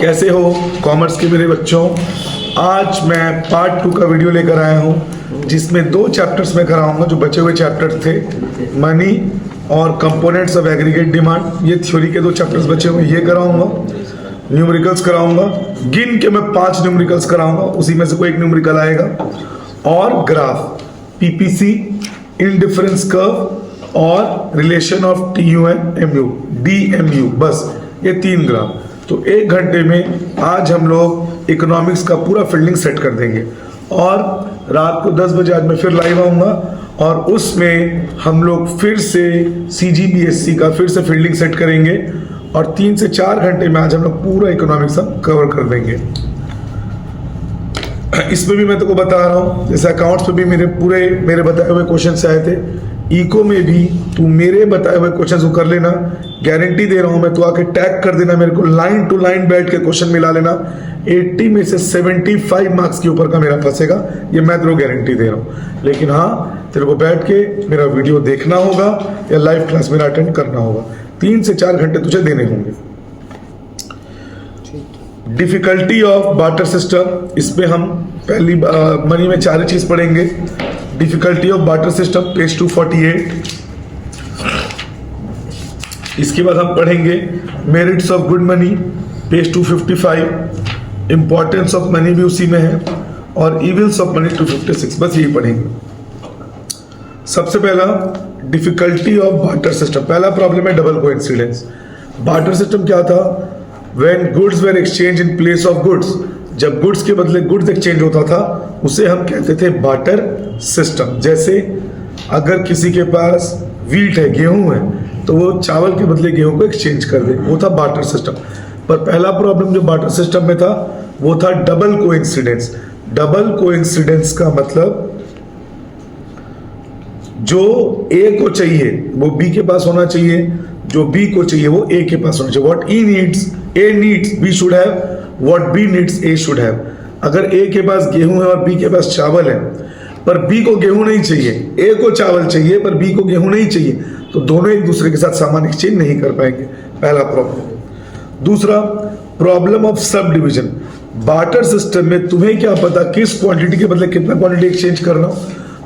कैसे हो कॉमर्स के मेरे बच्चों। आज मैं पार्ट 2 का वीडियो लेकर आया हूँ जिसमें 2 चैप्टर्स में कराऊंगा जो बचे हुए चैप्टर थे, मनी और कंपोनेंट्स ऑफ एग्रीगेट डिमांड। ये थ्योरी के 2 चैप्टर्स बचे हुए, ये कराऊंगा। न्यूमेरिकल्स कराऊंगा, गिन के मैं 5 न्यूमेरिकल्स कराऊंगा, उसी में से कोई एक न्यूमेरिकल आएगा। और ग्राफ, पीपीसी, इंडिफरेंस कर्व और relation of TU and MU, DMU, बस ये 3 ग्राफ। तो 1 घंटे में आज हम लोग इकोनॉमिक्स का पूरा फील्डिंग सेट कर देंगे और रात को 10 बजे आज मैं फिर लाइव आऊँगा और उसमें हम लोग फिर से सीजीबीएसई का फिर से फील्डिंग सेट करेंगे और 3 से 4 घंटे में आज हम लोग पूरा इकोनॉमिक्स हम कवर कर देंगे। इसमें भी मैं तुमको बता रहा हूँ, जैसे अकाउंट्स पे भी मेरे बताए हुए क्वेश्चन से आए थे, इको में भी तू मेरे बताए हुए क्वेश्चन को कर लेना, गारंटी दे रहा हूं मैं। तो आके टैग कर देना मेरे को, लाइन टू लाइन बैठ के क्वेश्चन मिला लेना। 80 में से 75 मार्क्स के ऊपर का मेरा फंसेगा, ये मैं तेरे को गारंटी दे रहा हूं। लेकिन हाँ, तेरे को बैठ के मेरा वीडियो देखना होगा या लाइव क्लास मेरा अटेंड करना होगा। 3 से 4 घंटे तुझे देने होंगे। डिफिकल्टी ऑफ बार्टर सिस्टम, इस पे हम पहली मनी में 4 चीज पढ़ेंगे। Difficulty of barter system, page 248। इसके बाद हम पढ़ेंगे merits of good money, page 255। Importance of money भी उसी में है और इविल्स ऑफ मनी 256, बस यही पढ़ेंगे। सबसे पहला डिफिकल्टी ऑफ बार्टर सिस्टम, पहला प्रॉब्लम है डबल कोइंसिडेंस। बार्टर सिस्टम क्या था? When goods were exchange in place of goods, जब गुड्स के बदले गुड्स एक्सचेंज होता था उसे हम कहते थे बार्टर सिस्टम। जैसे अगर किसी के पास वीट है, गेहूं है, तो वो चावल के बदले गेहूं को एक्सचेंज कर दे, वो था बार्टर सिस्टम। पर पहला प्रॉब्लम जो बार्टर सिस्टम में था वो था डबल कोइंसिडेंस। डबल कोइंसिडेंस का मतलब जो ए को चाहिए वो बी के पास होना चाहिए, जो बी को चाहिए वो ए के पास होना चाहिए। What E needs A needs B should have, what B needs A should have. अगर ए के पास गेहूं है और बी के पास चावल है, पर बी को गेहूं नहीं चाहिए, ए को चावल चाहिए पर बी को गेहूं नहीं चाहिए, तो दोनों एक दूसरे के साथ सामान एक्सचेंज नहीं कर पाएंगे, पहला प्रॉब्लम। दूसरा problem of sub division. Barter system में तुम्हें क्या पता किस क्वांटिटी के बदले कितना क्वांटिटी एक्सचेंज करना हो।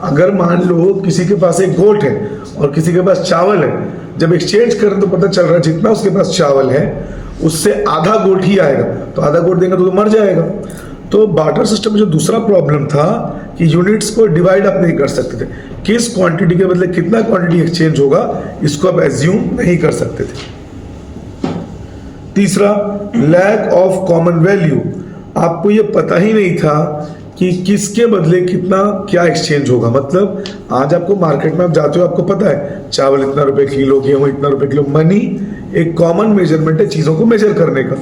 अगर मान लो किसी के पास एक गोट है और किसी के पास चावल है, जब एक्सचेंज करें तो पता चल रहा है जितना उसके पास चावल है उससे आधा गोट ही आएगा, तो आधा गोट देंगे तो मर जाएगा। तो बार्टर सिस्टम में जो दूसरा प्रॉब्लम था कि यूनिट्स को डिवाइड आप नहीं कर सकते थे, किस क्वांटिटी के बदले कितना क्वांटिटी एक्सचेंज होगा इसको आप एज्यूम नहीं कर सकते थे। तीसरा लैक ऑफ कॉमन वैल्यू, आपको ये पता ही नहीं था कि किसके बदले कितना क्या एक्सचेंज होगा। मतलब आज आपको मार्केट में आप जाते हो, आपको पता है चावल इतना रुपए किलो, गेहूं इतना रुपए किलो। मनी एक कॉमन मेजरमेंट है चीजों को मेजर करने का,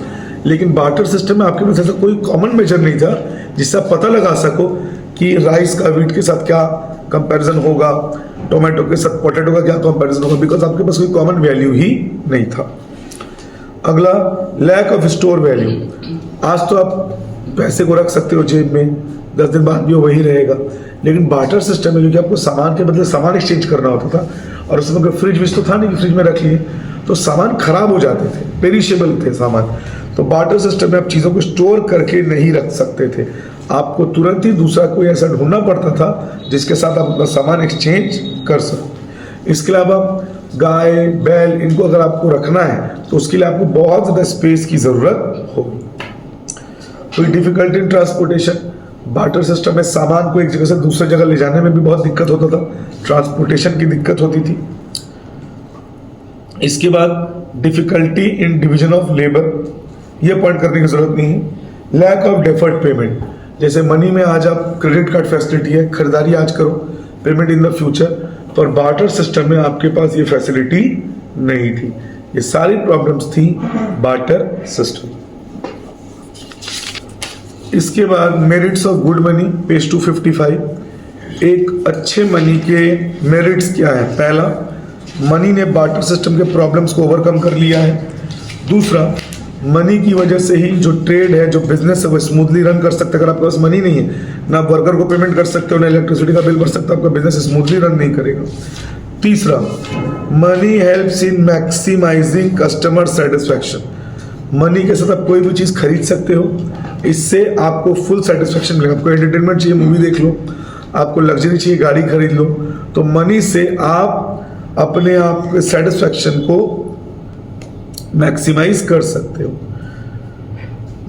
लेकिन बार्टर सिस्टम में आपके पास ऐसा कोई कॉमन मेजर नहीं था जिससे आप पता लगा सको कि राइस का वीट के साथ क्या कंपैरिजन होगा, टोमेटो के साथ पोटैटो का क्या कंपैरिजन होगा, बिकॉज आपके पास कोई कॉमन वैल्यू ही नहीं था। अगला लैक ऑफ स्टोर वैल्यू। आज तो आप पैसे को रख सकते हो जेब में, 10 दिन बाद भी वो वही रहेगा, लेकिन बार्टर सिस्टम में क्योंकि आपको सामान के बदले सामान एक्सचेंज करना होता था और उसमें अगर फ्रिज तो था नहीं कि फ्रिज में रख लिए, तो सामान खराब हो जाते थे, पेरिशेबल थे सामान। तो बार्टर सिस्टम में आप चीज़ों को स्टोर करके नहीं रख सकते थे, आपको तुरंत ही दूसरा कोई ऐसा ढूंढना पड़ता था जिसके साथ आप अपना सामान एक्सचेंज कर सको। इसके अलावा गाय बैल इनको अगर आपको रखना है तो उसके लिए आपको बहुत ज़्यादा स्पेस की ज़रूरत होगी। कोई difficulty in transportation, barter system में सामान को एक जगह से दूसरी जगह ले जाने में भी बहुत दिक्कत होता था, ट्रांसपोर्टेशन की दिक्कत होती थी। इसके बाद difficulty in division of labour, ये पॉइंट करने की जरूरत नहीं है। लैक ऑफ डेफर्ड पेमेंट, जैसे मनी में आज आप क्रेडिट कार्ड फैसिलिटी है, खरीदारी आज करो, पेमेंट इन द फ्यूचर, पर बार्टर सिस्टम में आपके पास ये फैसिलिटी नहीं थी। ये सारी प्रॉब्लम्स थी बार्टर सिस्टम। इसके बाद merits of good money, page 255। एक अच्छे मनी के मेरिट्स क्या है? पहला, मनी ने बार्टर सिस्टम के प्रॉब्लम्स को ओवरकम कर लिया है। दूसरा, मनी की वजह से ही जो ट्रेड है, जो बिजनेस है, वो स्मूथली रन कर सकते। अगर आपके पास मनी नहीं है, ना वर्कर को पेमेंट कर सकते हो, ना इलेक्ट्रिसिटी का बिल भर सकते हो, आपका बिजनेस स्मूथली रन नहीं करेगा। तीसरा, money helps in maximising customer satisfaction. Money के साथ आप कोई भी चीज़ खरीद सकते हो, इससे आपको फुल सेटिस्फेक्शन मिलेगा। आपको एंटरटेनमेंट चाहिए, मूवी देख लो, आपको लग्जरी चाहिए, गाड़ी खरीद लो, तो मनी से आप अपने आप के सेटिस्फेक्शन को मैक्सिमाइज कर सकते हो।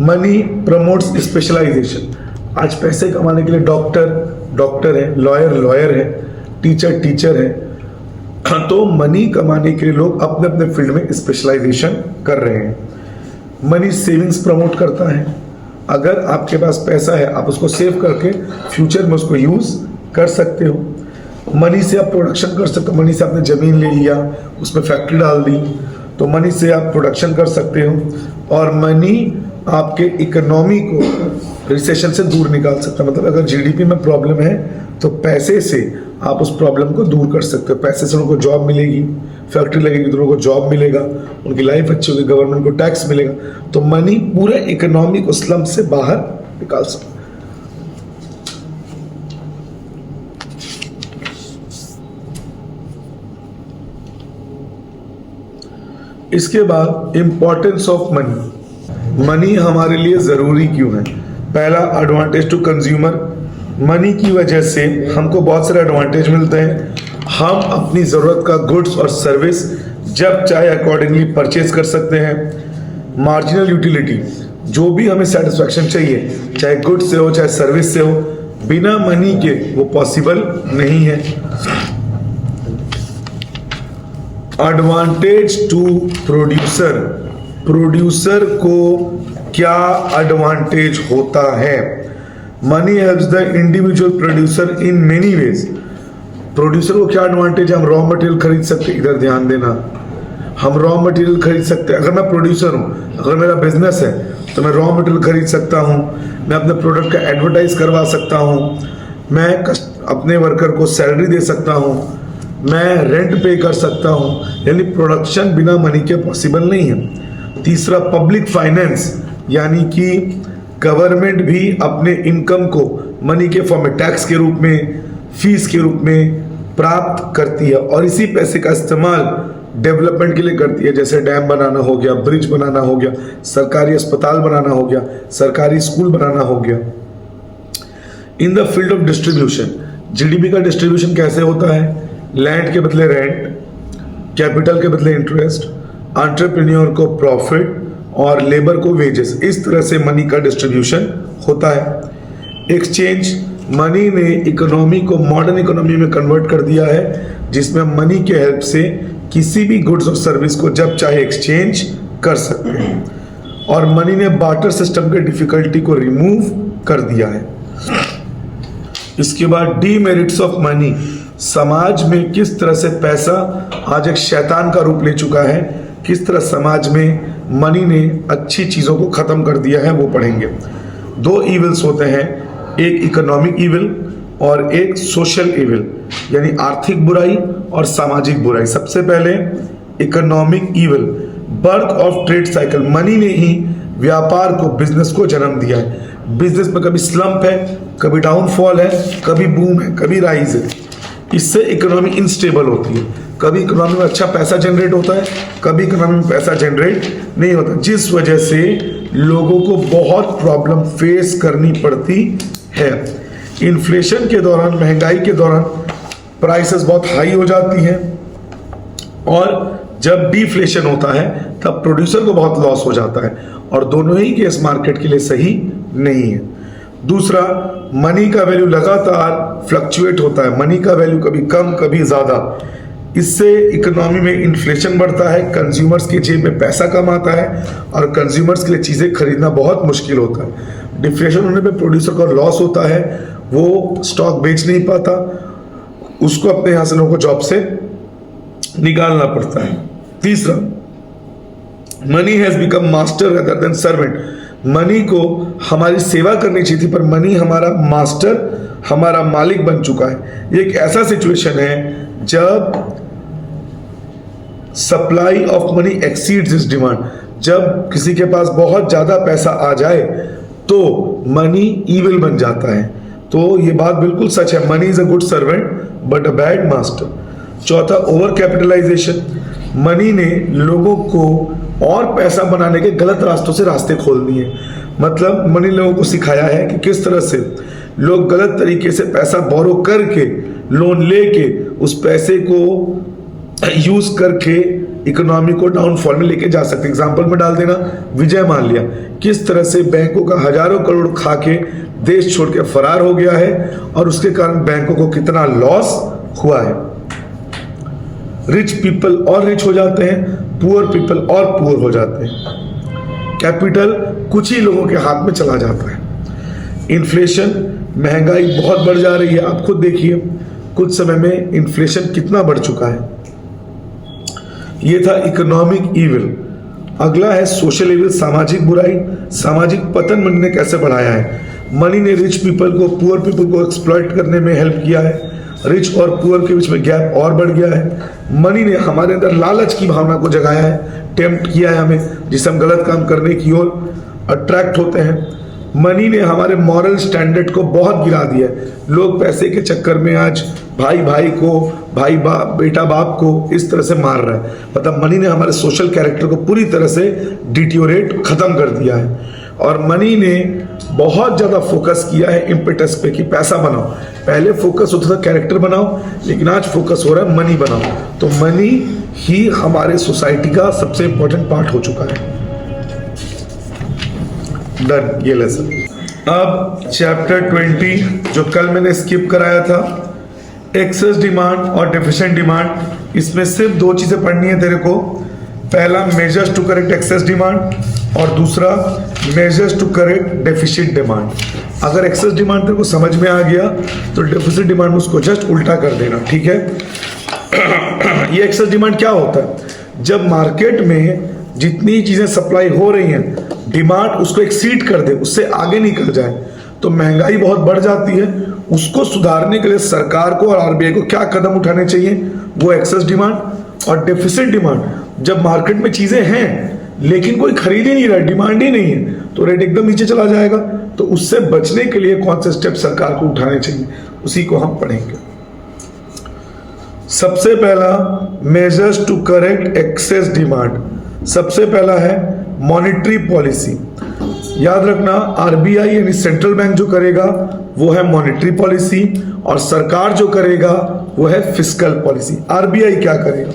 Money promotes specialisation. आज पैसे कमाने के लिए डॉक्टर है, लॉयर है, टीचर है, तो मनी कमाने के लिए लोग अपने अपने फील्ड में स्पेशलाइजेशन कर रहे हैं। मनी सेविंग्स प्रमोट करता है। अगर आपके पास पैसा है, आप उसको सेव करके फ्यूचर में उसको यूज कर सकते हो। मनी से आप प्रोडक्शन कर सकते हो। मनी से आपने जमीन ले लिया, उसमें फैक्ट्री डाल दी, तो मनी से आप प्रोडक्शन कर सकते हो। और मनी आपके इकोनॉमी को रिसेशन से दूर निकाल सकता है। मतलब अगर जीडीपी में प्रॉब्लम है तो पैसे से आप उस प्रॉब्लम को दूर कर सकते हो। पैसे से उनको जॉब मिलेगी, फैक्ट्री लगेगी तो उनको जॉब मिलेगा, उनकी लाइफ अच्छी होगी, गवर्नमेंट को टैक्स मिलेगा। तो मनी पूरे इकोनॉमी को स्लम से बाहर निकाल सकता है। इसके बाद इंपॉर्टेंस ऑफ मनी। मनी हमारे लिए जरूरी क्यों है? पहला, एडवांटेज टू कंज्यूमर। मनी की वजह से हमको बहुत सारे एडवांटेज मिलते हैं। हम अपनी ज़रूरत का गुड्स और सर्विस जब चाहे अकॉर्डिंगली परचेज कर सकते हैं। मार्जिनल यूटिलिटी, जो भी हमें सेटिस्फैक्शन चाहिए, चाहे गुड्स से हो चाहे सर्विस से हो, बिना मनी के वो पॉसिबल नहीं है। Advantage to producer. प्रोड्यूसर को क्या एडवांटेज होता है? Money helps the individual producer in many ways. Producer को क्या एडवांटेज है? हम रॉ मटेरियल खरीद सकते हैं, इधर ध्यान देना, हम रॉ मटेरियल खरीद सकते हैं। अगर मैं प्रोड्यूसर हूँ, अगर मेरा बिजनेस है, तो मैं रॉ मटेरियल खरीद सकता हूँ, मैं अपने प्रोडक्ट का एडवर्टाइज करवा सकता हूँ, मैं अपने वर्कर को सैलरी दे सकता हूँ, मैं रेंट पे कर सकता हूँ। यानी प्रोडक्शन बिना मनी के पॉसिबल नहीं है। तीसरा, पब्लिक फाइनेंस, यानी कि गवर्नमेंट भी अपने इनकम को मनी के फॉर्म में, टैक्स के रूप में, फीस के रूप में प्राप्त करती है और इसी पैसे का इस्तेमाल डेवलपमेंट के लिए करती है। जैसे डैम बनाना हो गया, ब्रिज बनाना हो गया, सरकारी अस्पताल बनाना हो गया, सरकारी स्कूल बनाना हो गया। In the field of distribution, GDP का डिस्ट्रीब्यूशन कैसे होता है? लैंड के बदले रेंट, कैपिटल के बदले इंटरेस्ट, एंटरप्रेन्योर को प्रॉफिट और लेबर को वेजेस। इस तरह से मनी का डिस्ट्रीब्यूशन होता है। एक्सचेंज, मनी ने इकोनॉमी को मॉडर्न इकोनॉमी में कन्वर्ट कर दिया है, जिसमें मनी के हेल्प से किसी भी गुड्स और सर्विस को जब चाहे एक्सचेंज कर सकते हैं। और मनी ने बार्टर सिस्टम के डिफिकल्टी को रिमूव कर दिया है। इसके बाद डीमेरिट्स ऑफ मनी। समाज में किस तरह से पैसा आज एक शैतान का रूप ले चुका है, किस तरह समाज में मनी ने अच्छी चीज़ों को ख़त्म कर दिया है, वो पढ़ेंगे। दो इविल्स होते हैं, एक इकोनॉमिक इविल और एक सोशल इविल, यानी आर्थिक बुराई और सामाजिक बुराई। सबसे पहले economic evil, birth of trade cycle. Money ने ही व्यापार को, बिजनेस को जन्म दिया है। बिजनेस में कभी स्लंप है, कभी डाउनफॉल है, कभी बूम है, कभी राइज है। इससे इकोनॉमी इनस्टेबल होती है। कभी इकोनॉमी में अच्छा पैसा जनरेट होता है, कभी इकोनॉमी में पैसा जनरेट नहीं होता, जिस वजह से लोगों को बहुत प्रॉब्लम फेस करनी पड़ती है। इन्फ्लेशन के दौरान, महंगाई के दौरान प्राइसेस बहुत हाई हो जाती हैं और जब डिफ्लेशन होता है तब प्रोड्यूसर को बहुत लॉस हो जाता है, और दोनों ही केस मार्केट के लिए सही नहीं है। दूसरा, मनी का वैल्यू लगातार फ्लक्चुएट होता है। मनी का वैल्यू कभी कम कभी ज़्यादा। इससे इकोनॉमी में इन्फ्लेशन बढ़ता है, कंज्यूमर्स के जेब में पैसा कम आता है और कंज्यूमर्स के लिए चीज़ें खरीदना बहुत मुश्किल होता है। डिफ्लेशन होने पे प्रोड्यूसर को लॉस होता है, वो स्टॉक बेच नहीं पाता, उसको अपने यहाँ से लोगों को जॉब से निकालना पड़ता है। तीसरा, money has become master rather than servant. Money को हमारी सेवा करनी चाहिए थी, पर मनी हमारा मास्टर, हमारा मालिक बन चुका है। ये एक ऐसा सिचुएशन है जब सप्लाई ऑफ मनी एक्सीड्स इस डिमांड। जब किसी के पास बहुत ज़्यादा पैसा आ जाए तो मनी ईविल बन जाता है। तो ये बात बिल्कुल सच है, money is a good servant but a bad master. चौथा, ओवर कैपिटलाइजेशन। मनी ने लोगों को और पैसा बनाने के गलत रास्तों से रास्ते खोल दिए। मतलब मनी लोगों को सिखाया है कि किस तरह से लोग गलत तरीके से पैसा बोरो करके, लोन लेके, उस पैसे को यूज करके इकोनॉमी को डाउनफॉल में लेके जा सकते। एग्जांपल में डाल देना, विजय माल्या किस तरह से बैंकों का हजारों करोड़ खा के देश छोड़ के फरार हो गया है और उसके कारण बैंकों को कितना लॉस हुआ है। रिच पीपल और रिच हो जाते हैं, पुअर पीपल और पुअर हो जाते हैं। कैपिटल कुछ ही लोगों के हाथ में चला जाता है। इन्फ्लेशन, महंगाई बहुत बढ़ जा रही है। आप खुद देखिए कुछ समय में इन्फ्लेशन कितना बढ़ चुका है। ये था इकोनॉमिक ईविल। अगला है सोशल ईविल, सामाजिक बुराई। सामाजिक पतन मनी ने कैसे बढ़ाया है? मनी ने रिच पीपल को पुअर पीपल को एक्सप्लॉइट करने में हेल्प किया है। रिच और पुअर के बीच में गैप और बढ़ गया है। मनी ने हमारे अंदर लालच की भावना को जगाया है, टेम्प्ट किया है हमें, जिससे हम गलत काम करने की ओर अट्रैक्ट होते हैं। मनी ने हमारे मॉरल स्टैंडर्ड को बहुत गिरा दिया है। लोग पैसे के चक्कर में आज भाई भाई को, भाई बाप, बेटा बाप को इस तरह से मार रहा है। मतलब मनी ने हमारे सोशल कैरेक्टर को पूरी तरह से डिटियोरेट खत्म कर दिया है। और मनी ने बहुत ज़्यादा फोकस किया है इम्पेटस पे कि पैसा बनाओ। पहले फोकस होता था कैरेक्टर बनाओ, लेकिन आज फोकस हो रहा है मनी बनाओ। तो मनी ही हमारे सोसाइटी का सबसे इंपॉर्टेंट पार्ट हो चुका है। डन ये लेसन। अब चैप्टर 20 जो कल मैंने स्किप कराया था, एक्सेस डिमांड और डेफिशिएंट डिमांड। इसमें सिर्फ दो चीजें पढ़नी है तेरे को। पहला measures to correct excess demand और दूसरा measures to correct deficient demand. अगर एक्सेस डिमांड तेरे को समझ में आ गया तो डेफिसिट डिमांड में उसको जस्ट उल्टा कर देना, ठीक है। ये एक्सेस डिमांड क्या होता है? जब मार्केट में जितनी चीजें सप्लाई हो रही हैं, डिमांड उसको एक्सीड कर दे, उससे आगे निकल जाए, तो महंगाई बहुत बढ़ जाती है। उसको सुधारने के लिए सरकार को और आरबीआई को क्या कदम उठाने चाहिए? वो एक्सेस डिमांड और डेफिसिट डिमांड। जब मार्केट में चीजें हैं लेकिन कोई खरीद ही नहीं रहा, डिमांड ही नहीं है, तो रेट एकदम नीचे चला जाएगा। तो उससे बचने के लिए कौन से स्टेप सरकार को उठाने चाहिए, उसी को हम पढ़ेंगे। सबसे पहला measures to correct excess demand. सबसे पहला है मॉनेटरी पॉलिसी। याद रखना, आरबीआई यानी सेंट्रल बैंक जो करेगा वो है मॉनेटरी पॉलिसी और सरकार जो करेगा वो है फिस्कल पॉलिसी। आरबीआई क्या करेगा?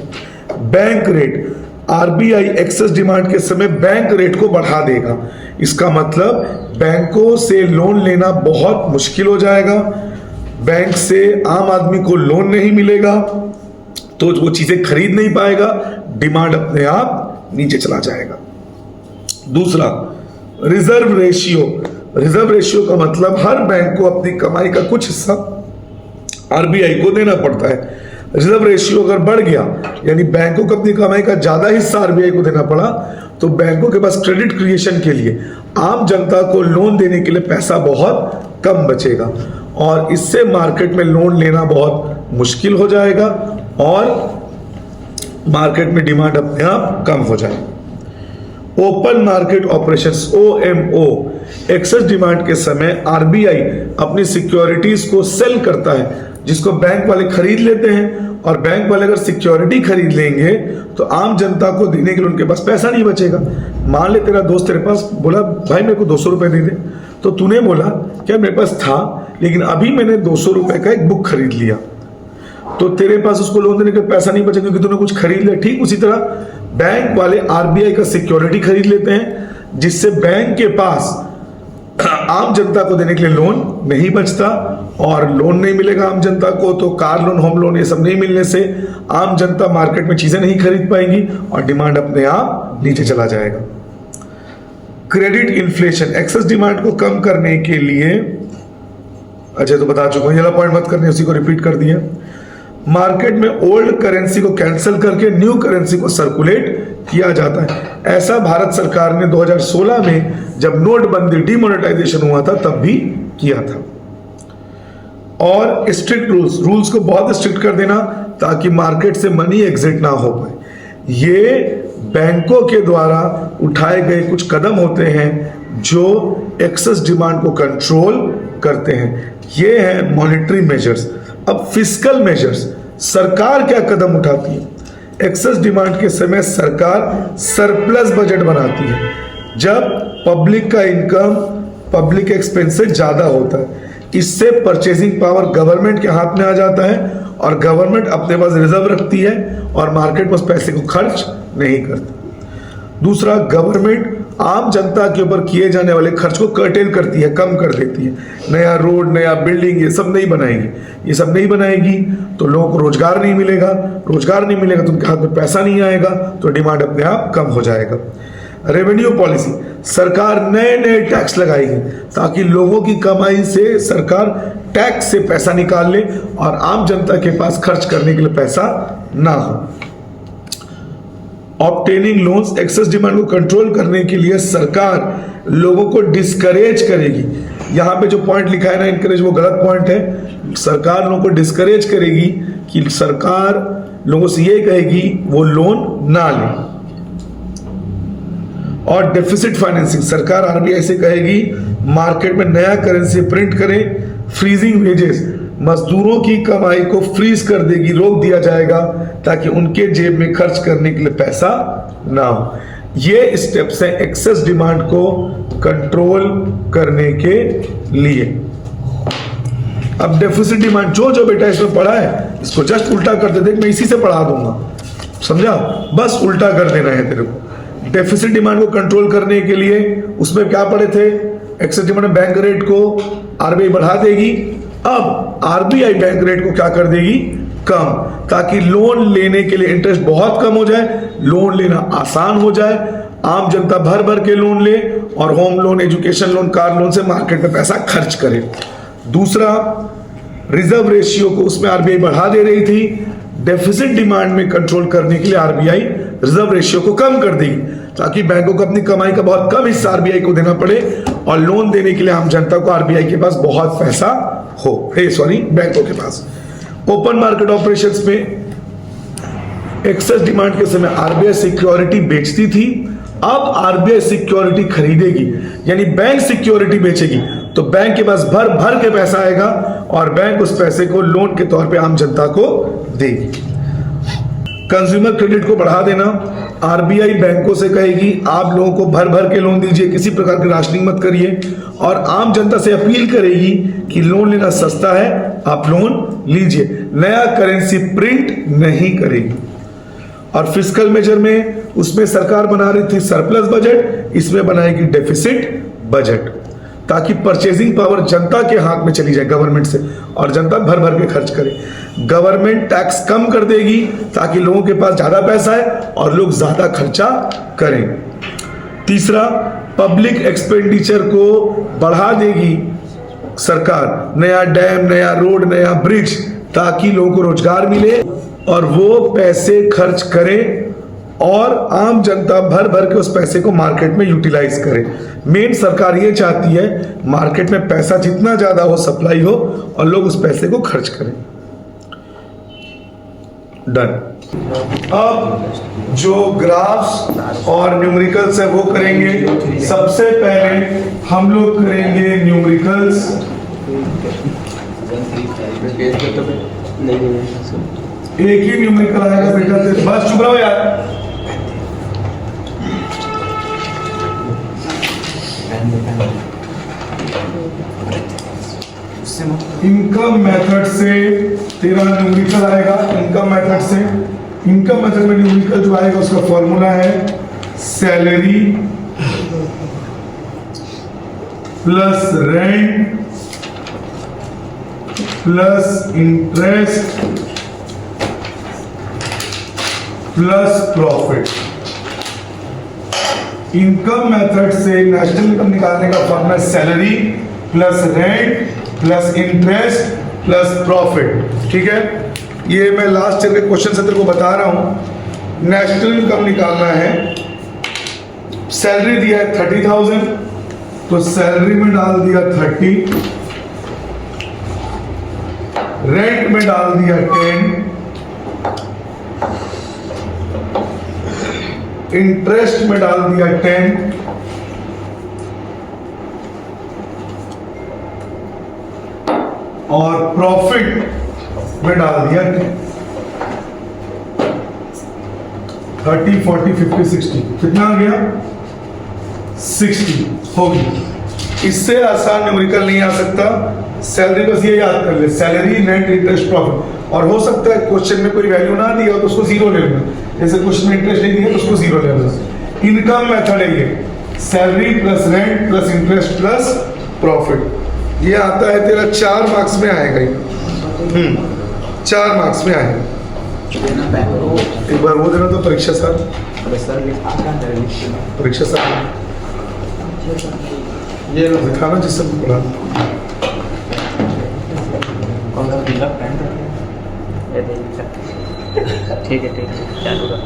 Bank rate. RBI excess demand के समय बैंक रेट को बढ़ा देगा। इसका मतलब बैंकों से लोन लेना बहुत मुश्किल हो जाएगा। बैंक से आम आदमी को लोन नहीं मिलेगा तो वो चीजें खरीद नहीं पाएगा, डिमांड अपने आप नीचे चला जाएगा। दूसरा, रिजर्व रेशियो। रिजर्व रेशियो का मतलब हर बैंक को अपनी कमाई का कुछ हिस्सा आरबीआई को देना पड़ता है। रिजर्व रेशियो अगर बढ़ गया यानी बैंकों को अपनी कमाई का ज्यादा हिस्सा आरबीआई को देना पड़ा, तो बैंकों के पास क्रेडिट क्रिएशन के लिए, आम जनता को लोन देने के लिए पैसा बहुत कम बचेगा और इससे मार्केट में लोन लेना बहुत मुश्किल हो जाएगा और मार्केट में डिमांड अपने आप कम हो जाए। Open market operations, OMO। Excess demand के समय आरबीआई अपनी सिक्योरिटीज को सेल करता है, जिसको बैंक वाले खरीद लेते हैं। और बैंक वाले अगर सिक्योरिटी खरीद लेंगे तो आम जनता को देने के लिए उनके पास पैसा नहीं बचेगा। मान ले तेरा दोस्त तेरे पास बोला, भाई मेरे को 200 रुपए दे दे, तो तूने बोला क्या मेरे पास था, लेकिन अभी मैंने 200 रुपए का एक बुक खरीद लिया, तो तेरे पास उसको लोन देने का पैसा नहीं बचेगा क्योंकि तूने कुछ खरीद लिया। ठीक उसी तरह बैंक वाले आरबीआई का सिक्योरिटी खरीद लेते हैं, जिससे बैंक के पास आम जनता को देने के लिए लोन नहीं बचता और लोन नहीं मिलेगा आम जनता को, तो कार लोन, होम लोन ये सब नहीं मिलने से आम जनता मार्केट में चीजें नहीं खरीद पाएंगी और डिमांड अपने आप नीचे चला जाएगा। Credit inflation. एक्सेस डिमांड को कम करने के लिए, अच्छा तो बता चुका हूं, ये पॉइंट मत करने, उसी को रिपीट कर दिया। मार्केट में ओल्ड करेंसी को कैंसिल करके न्यू करेंसी को सर्कुलेट किया जाता है। ऐसा भारत सरकार ने 2016 में जब नोटबंदी, डिमोनेटाइजेशन हुआ था, तब भी किया था। और स्ट्रिक्ट रूल्स को बहुत स्ट्रिक्ट कर देना ताकि मार्केट से मनी एग्जिट ना हो पाए। ये बैंकों के द्वारा उठाए गए कुछ कदम होते हैं जो एक्सेस डिमांड को कंट्रोल करते हैं। ये है मॉनेटरी मेजर्स। अब फिस्कल मेजर्स, सरकार क्या कदम उठाती है? एक्सेस डिमांड के समय सरकार सरप्लस बजट बनाती है जब पब्लिक का इनकम पब्लिक एक्सपेंसेस ज्यादा होता है। इससे परचेजिंग पावर गवर्नमेंट के हाथ में आ जाता है और गवर्नमेंट अपने पास रिजर्व रखती है और मार्केट में उस पैसे को खर्च नहीं करती। दूसरा, गवर्नमेंट आम जनता के ऊपर किए जाने वाले खर्च को कर्टेल करती है, कम कर देती है। नया रोड, नया बिल्डिंग, ये सब नहीं बनाएगी। ये सब नहीं बनाएगी तो लोगों को रोजगार नहीं मिलेगा, रोजगार नहीं मिलेगा तो उनके हाथ में पैसा नहीं आएगा, तो डिमांड अपने आप कम हो जाएगा। रेवेन्यू पॉलिसी, सरकार नए नए टैक्स लगाएगी ताकि लोगों की कमाई से सरकार टैक्स से पैसा निकाल ले और आम जनता के पास खर्च करने के लिए पैसा ना हो। ऑब्टेनिंग लोन्स, एक्सेस डिमांड को कंट्रोल करने के लिए सरकार लोगों को डिस्करेज करेगी। यहाँ पे जो पॉइंट लिखा है ना इनकरेज, वो गलत पॉइंट है। सरकार लोगों को डिस्करेज करेगी कि सरकार लोगों से ये कहेगी वो लोन ना ले। और डेफिसिट फाइनेंसिंग, सरकार आरबीआई से कहेगी मार्केट में नया करेंसी प्रिंट करें। फ्रीजिंग वेजेस, मजदूरों की कमाई को फ्रीज कर देगी, रोक दिया जाएगा ताकि उनके जेब में खर्च करने के लिए पैसा ना हो। ये स्टेप्स हैं एक्सेस डिमांड को कंट्रोल करने के लिए। अब डेफिसिट डिमांड जो जो बेटा इसमें पढ़ा है इसको जस्ट उल्टा कर दे, देख मैं इसी से पढ़ा दूंगा, समझा? बस उल्टा कर देना है तेरे को। डेफिसिट डिमांड को कंट्रोल करने के लिए उसमें क्या पढ़े थे? एक्सेस डिमांड में बैंक रेट को आरबीआई बढ़ा देगी। अब आरबीआई बैंक रेट को क्या कर देगी? कम, ताकि लोन लेने के लिए इंटरेस्ट बहुत कम हो जाए, लोन लेना आसान हो जाए, आम जनता भर भर के लोन ले और home loan, education loan, car loan से मार्केट में पैसा खर्च करे। दूसरा, रिजर्व रेशियो को उसमें आरबीआई बढ़ा दे रही थी, डेफिसिट डिमांड में कंट्रोल करने के लिए आरबीआई रिजर्व रेशियो को कम कर देगी ताकि बैंकों को अपनी कमाई का बहुत कम हिस्सा आरबीआई को देना पड़े और लोन देने के लिए आम जनता को आरबीआई के पास बहुत पैसा हो, बैंकों के पास। ओपन मार्केट ऑपरेशंस में एक्सेस डिमांड के समय आरबीआई सिक्योरिटी बेचती थी, अब आरबीआई सिक्योरिटी खरीदेगी, यानी बैंक सिक्योरिटी बेचेगी तो बैंक के पास भर भर के पैसा आएगा और बैंक उस पैसे को लोन के तौर पे आम जनता को देगी। कंज्यूमर क्रेडिट को बढ़ा देना, आरबीआई बैंकों से कहेगी आप लोगों को भर भर के लोन दीजिए, किसी प्रकार की राशनिंग मत करिए, और आम जनता से अपील करेगी कि लोन लेना सस्ता है, आप लोन लीजिए, नया करेंसी प्रिंट नहीं करेगी। और फिस्कल मेजर में उसमें सरकार बना रही थी सरप्लस बजट, इसमें बनाएगी डेफिसिट बजट ताकि परचेजिंग पावर जनता के हाथ में चली जाए गवर्नमेंट से और जनता भर भर के खर्च करे। गवर्नमेंट टैक्स कम कर देगी ताकि लोगों के पास ज्यादा पैसा है और लोग ज्यादा खर्चा करें। तीसरा, पब्लिक एक्सपेंडिचर को बढ़ा देगी सरकार, नया डैम, नया रोड, नया ब्रिज, ताकि लोगों को रोजगार मिले और वो पैसे खर्च करें और आम जनता भर भर के उस पैसे को मार्केट में यूटिलाइज करे। मेन सरकार ये चाहती है मार्केट में पैसा जितना ज्यादा हो, सप्लाई हो और लोग उस पैसे को खर्च करें। डन। अब जो ग्राफ्स और न्यूमेरिकल्स है वो करेंगे। सबसे पहले हम लोग करेंगे न्यूमेरिकल्स। एक ही न्यूमेरिकल आएगा बेटा, बस चुप रहो यार। इनकम मेथड से तेरा न्यूमेरिकल आएगा। इनकम मेथड से, इनकम मेथड में न्यूमेरिकल जो आएगा उसका फॉर्मूला है salary plus rent plus interest plus profit. Income method से नेशनल इनकम निकालने का formula salary plus rent plus interest plus profit. ठीक है, ये मैं लास्ट ईयर के क्वेश्चन से तेरे को बता रहा हूं। नेशनल इनकम निकालना है, सैलरी दिया है 30,000 तो सैलरी में डाल दिया 30, रेंट में डाल दिया 10, इंटरेस्ट में डाल दिया 10, और प्रॉफिट में डाल दिया 10। 30, 40, 50, 60 कितना आ गया 60 होगी। इससे आसान न्यूमेरिकल नहीं आ सकता। सैलरी बस ये याद कर ले, सैलरी नेट इंटरेस्ट प्रॉफिट। और हो सकता है क्वेश्चन में कोई वैल्यू ना दिया हो तो उसको जीरो ले लेना, जैसे क्वेश्चन में इंटरेस्ट नहीं दिया तो उसको जीरो ले लेना। इनकम मेथड है ये, salary plus rent plus interest plus profit. ये आता है तेरा 4 मार्क्स में आएगा ये। 4 मार्क्स में आएगा। एक बार वो देना तो परीक्षा सर, परीक्षा सर ये दिखाना जिससे पढ़ा। ठीक है चालू रख,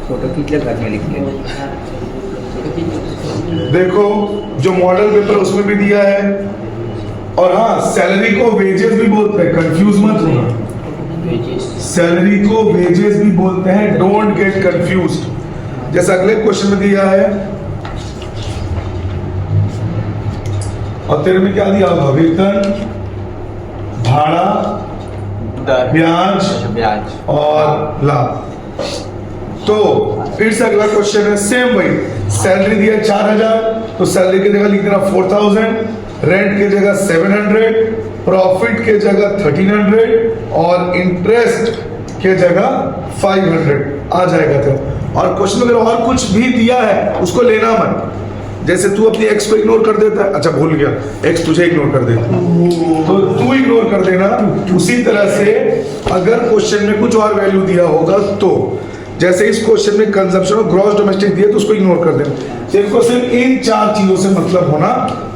फोटो खींच ले, घर में लिख ले। देखो जो मॉडल पेपर उसमें भी दिया है। और हाँ, सैलरी को वेजेस भी बोलते हैं, कंफ्यूज मत होना। सैलरी को वेजेस भी बोलते हैं, डोंट गेट कंफ्यूज्ड। जैसा अगले क्वेश्चन में दिया है, और तेरे में क्या दिया होगा, वेतन, भाड़ा, ब्याज और लाभ। तो फिर से अगला क्वेश्चन है सेम वही, सैलरी दिया 4000 तो सैलरी की जगह लिख देना 4000, रेंट की जगह 700, प्रॉफिट के जगह 1300 और इंटरेस्ट के जगह 500 आ जाएगा था। और क्वेश्चन अगर और कुछ भी दिया है उसको लेना मत। जैसे तू अपनी एक्स को इग्नोर कर देता है, अच्छा भूल गया, एक्स तुझे इग्नोर कर देता तो तू इग्नोर कर देना। उसी तरह से अगर क्वेश्चन में कुछ और वैल्यू दिया होगा तो, जैसे इस क्वेश्चन में कंजम्पशन और ग्रॉस डोमेस्टिक दिया तो उसको इग्नोर कर देना। तेरे को सिर्फ इन 4 चीजों से मतलब होना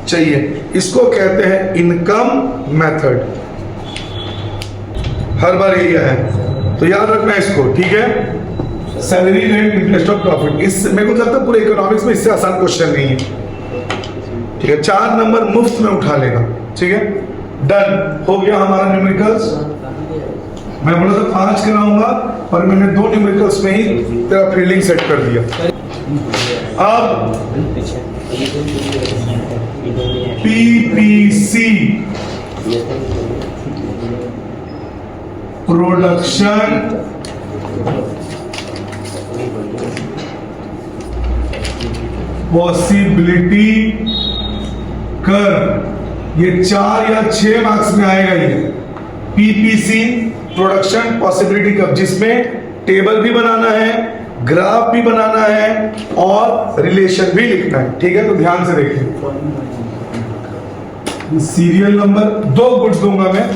चाहिए। इसको कहते हैं इनकम मेथड। हर बार यही है तो याद रखना इसको, ठीक है। सैलरी, रेंट, इंटरेस्ट और प्रॉफिट, इस मेरे को लगता है पूरे इकोनॉमिक्स में इससे आसान क्वेश्चन नहीं है, ठीक है। 4 नंबर मुफ्त में उठा लेगा, ठीक है। डन हो गया हमारा न्यूमेरिकल्स। मैं बोला था 5 कराऊंगा पर मैंने 2 न्यूमेरिकल्स में ही तेरा फील्डिंग सेट कर दिया। अब पीपीसी प्रोडक्शन पॉसिबिलिटी कर, ये 4 या 6 मार्क्स में आएगा ये। पीपीसी प्रोडक्शन पॉसिबिलिटी कर्व, जिसमें टेबल भी बनाना है, ग्राफ भी बनाना है और रिलेशन भी लिखना है, ठीक है। तो ध्यान से देखिए, सीरियल नंबर 2 गुड्स दूंगा मैं,